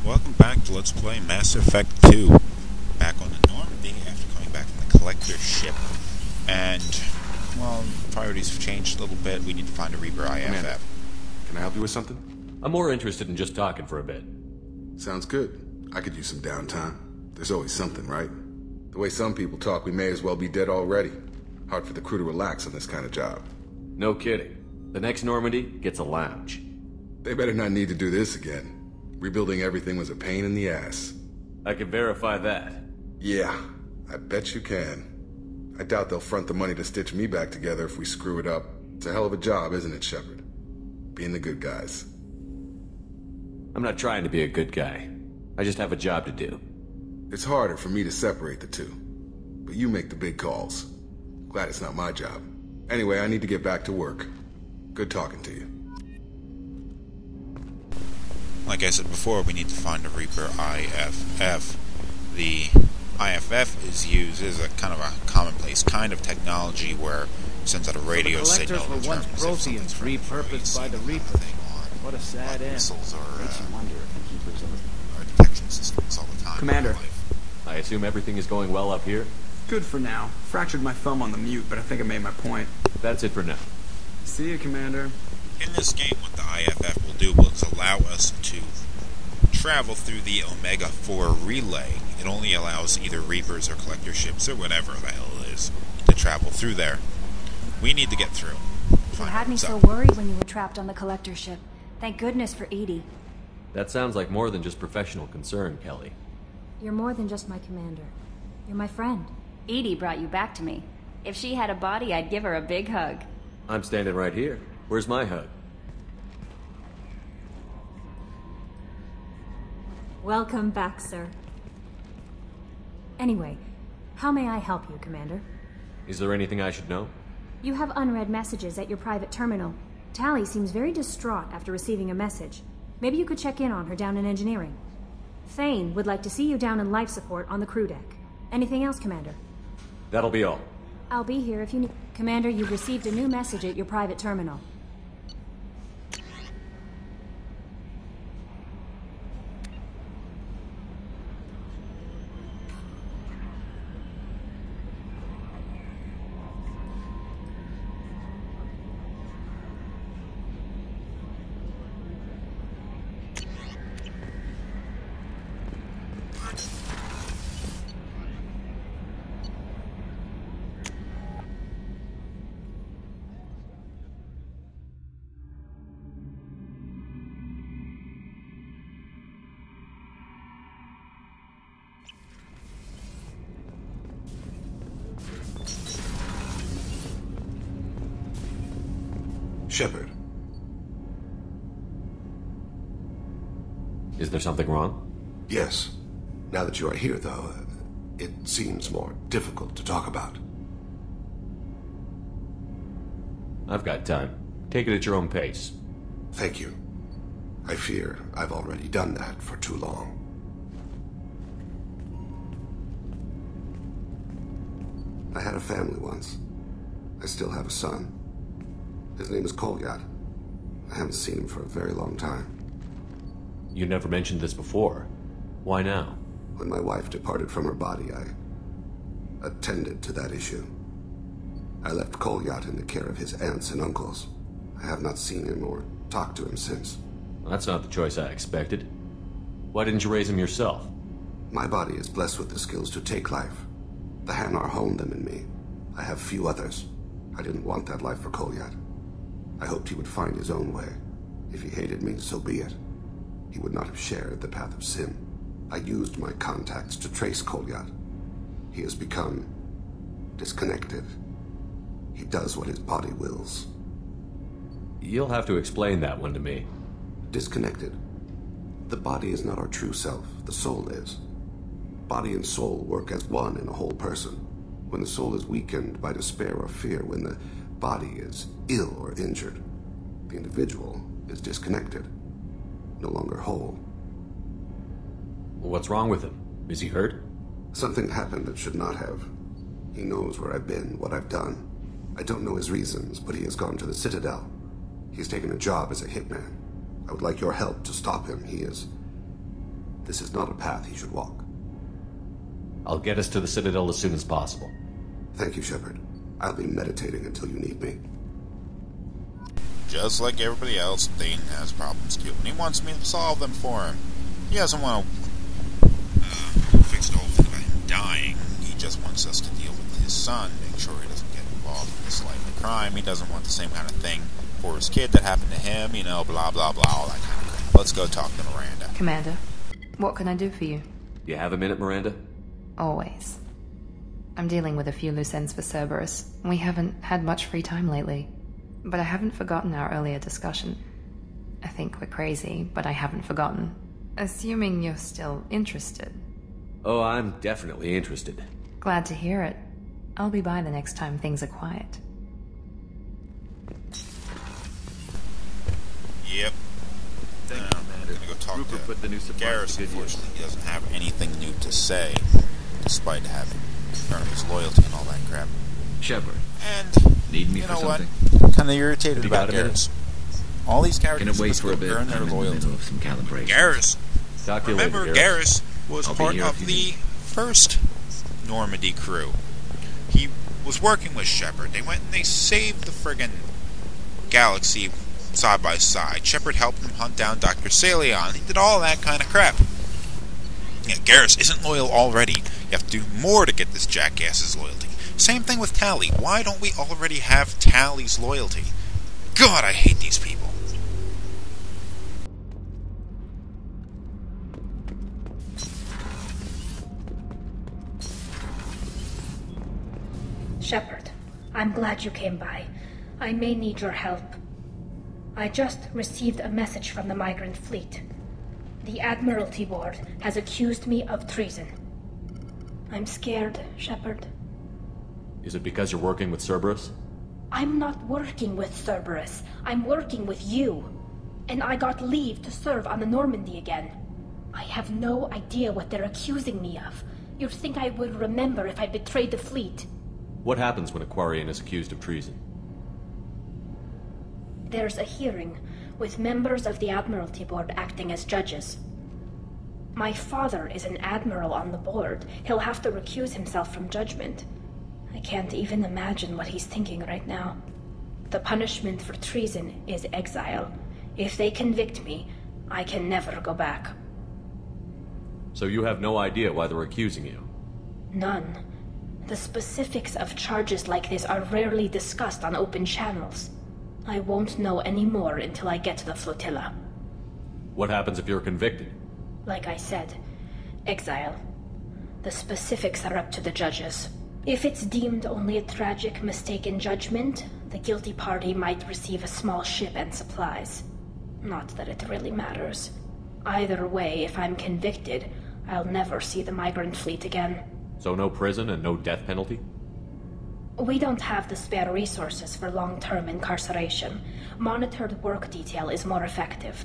Welcome back to Let's Play Mass Effect 2. Back on the Normandy after coming back from the collector ship. And, well, priorities have changed a little bit. We need to find a Reaper IFF. Miranda, can I help you with something? I'm more interested in just talking for a bit. Sounds good. I could use some downtime. There's always something, right? The way some people talk, we may as well be dead already. Hard for the crew to relax on this kind of job. No kidding. The next Normandy gets a lounge. They better not need to do this again. Rebuilding everything was a pain in the ass. I can verify that. Yeah, I bet you can. I doubt they'll front the money to stitch me back together if we screw it up. It's a hell of a job, isn't it, Shepard? Being the good guys. I'm not trying to be a good guy. I just have a job to do. It's harder for me to separate the two. But you make the big calls. Glad it's not my job. Anyway, I need to get back to work. Good talking to you. Like I said before, we need to find a Reaper IFF. The IFF is used as a kind of a commonplace kind of technology where it sends out a radio signal. The collectors were once Protheans repurposed by the Reaper. What a sad end. Missiles are, Makes you wonder if the Keepers are... our detection systems all the time. Commander. I assume everything is going well up here? Good for now. Fractured my thumb on the mute, but I think I made my point. That's it for now. See you, Commander. In this game, what the IFF will do is allow us to travel through the Omega-4 relay. It only allows either Reapers or collector ships or whatever the hell it is to travel through there. We need to get through. You had me so worried when you were trapped on the collector ship. Thank goodness for Edie. That sounds like more than just professional concern, Kelly. You're more than just my commander. You're my friend. Edie brought you back to me. If she had a body, I'd give her a big hug. I'm standing right here. Where's my hug? Welcome back, sir. Anyway, how may I help you, Commander? Is there anything I should know? You have unread messages at your private terminal. Tally seems very distraught after receiving a message. Maybe you could check in on her down in engineering. Thane would like to see you down in life support on the crew deck. Anything else, Commander? That'll be all. I'll be here if you need... Commander, you've received a new message at your private terminal. Shepard. Is there something wrong? Yes. Now that you are here, though, it seems more difficult to talk about. I've got time. Take it at your own pace. Thank you. I fear I've already done that for too long. I had a family once. I still have a son. His name is Kolyat. I haven't seen him for a very long time. You never mentioned this before. Why now? When my wife departed from her body, I attended to that issue. I left Kolyat in the care of his aunts and uncles. I have not seen him or talked to him since. Well, that's not the choice I expected. Why didn't you raise him yourself? My body is blessed with the skills to take life. The Hanar honed them in me. I have few others. I didn't want that life for Kolyat. I hoped he would find his own way. If he hated me, so be it. He would not have shared the path of sin. I used my contacts to trace Kolyat. He has become disconnected. He does what his body wills. You'll have to explain that one to me. Disconnected. The body is not our true self. The soul is. Body and soul work as one in a whole person. When the soul is weakened by despair or fear, when the body is ill or injured, the individual is disconnected, no longer whole. What's wrong with him? Is he hurt? Something happened that should not have. He knows where I've been, what I've done. I don't know his reasons, but he has gone to the Citadel. He's taken a job as a hitman. I would like your help to stop him. He is This is not a path he should walk. I'll get us to the Citadel as soon as possible. Thank you, Shepard. I'll be meditating until you need me. Just like everybody else, Thane has problems too, and he wants me to solve them for him. He doesn't want to fix the whole thing about him dying. He just wants us to deal with his son, make sure he doesn't get involved in this life of crime. He doesn't want the same kind of thing for his kid that happened to him, you know, blah, blah, blah, all that kind of crap. Let's go talk to Miranda. Commander, what can I do for you? You have a minute, Miranda? Always. I'm dealing with a few loose ends for Cerberus. We haven't had much free time lately. But I haven't forgotten our earlier discussion. I think we're crazy, but I haven't forgotten. Assuming you're still interested. Oh, I'm definitely interested. Glad to hear it. I'll be by the next time things are quiet. Yep. Thank you, I'm Commander. gonna go talk Rupert to put the new supplies Garrus. to good use. Unfortunately, he doesn't have anything new to say, despite having earned his loyalty and all that crap. Shepard, And need me you for know what? something? I'm kind of irritated You about got a minute? Garrus. All these Gonna characters wait supposed for a to bit. earn their I'm in the loyalty. middle of some calibration. Garrus. Talk to you Remember, later, Garrus. Garrus was I'll be part here of if you the need. first Normandy crew. He was working with Shepard. They went and they saved the friggin' galaxy side by side. Shepard helped him hunt down Dr. Salion. He did all that kind of crap. Yeah, Garrus isn't loyal already. You have to do more to get this jackass's loyalty. Same thing with Tali. Why don't we already have Tali's loyalty? God, I hate these people. Shepard, I'm glad you came by. I may need your help. I just received a message from the migrant fleet. The Admiralty Board has accused me of treason. I'm scared, Shepard. Is it because you're working with Cerberus? I'm not working with Cerberus. I'm working with you. And I got leave to serve on the Normandy again. I have no idea what they're accusing me of. You'd think I would remember if I betrayed the fleet. What happens when a Quarian is accused of treason? There's a hearing, with members of the Admiralty Board acting as judges. My father is an admiral on the board. He'll have to recuse himself from judgment. I can't even imagine what he's thinking right now. The punishment for treason is exile. If they convict me, I can never go back. So you have no idea why they're accusing you? None. The specifics of charges like this are rarely discussed on open channels. I won't know any more until I get to the flotilla. What happens if you're convicted? Like I said, exile. The specifics are up to the judges. If it's deemed only a tragic mistake in judgment, the guilty party might receive a small ship and supplies. Not that it really matters. Either way, if I'm convicted, I'll never see the migrant fleet again. So no prison and no death penalty? We don't have the spare resources for long-term incarceration. Monitored work detail is more effective.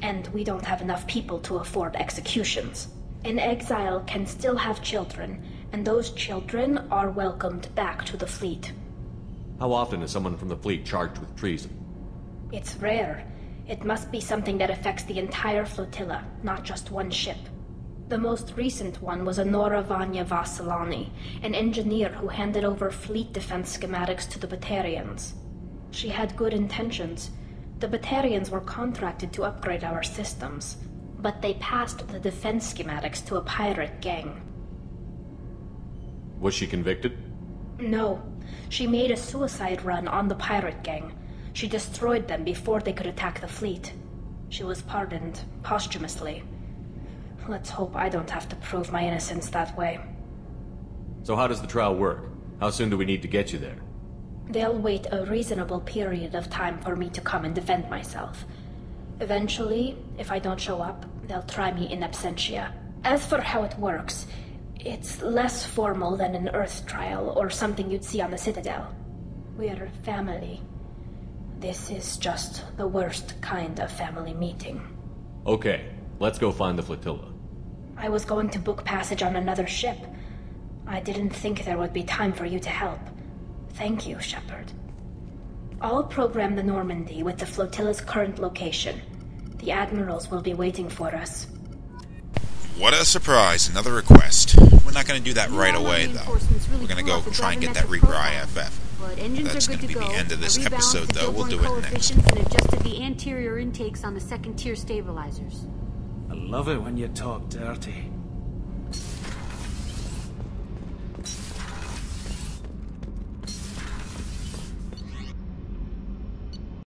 And we don't have enough people to afford executions. An exile can still have children, and those children are welcomed back to the fleet. How often is someone from the fleet charged with treason? It's rare. It must be something that affects the entire flotilla, not just one ship. The most recent one was Honora Vanya Vassilani, an engineer who handed over fleet defense schematics to the Batarians. She had good intentions. The Batarians were contracted to upgrade our systems, but they passed the defense schematics to a pirate gang. Was she convicted? No. She made a suicide run on the pirate gang. She destroyed them before they could attack the fleet. She was pardoned posthumously. Let's hope I don't have to prove my innocence that way. So how does the trial work? How soon do we need to get you there? They'll wait a reasonable period of time for me to come and defend myself. Eventually, if I don't show up, they'll try me in absentia. As for how it works, it's less formal than an Earth trial or something you'd see on the Citadel. We're family. This is just the worst kind of family meeting. Okay, let's go find the flotilla. I was going to book passage on another ship. I didn't think there would be time for you to help. Thank you, Shepard. I'll program the Normandy with the flotilla's current location. The admirals will be waiting for us. What a surprise, another request. We're not going to do that right away, though. We're going to go try and get that Reaper IFF. That's going to be the end of this episode, though. We'll do it next. And adjusted the anterior intakes on the second tier stabilizers. I love it when you talk dirty.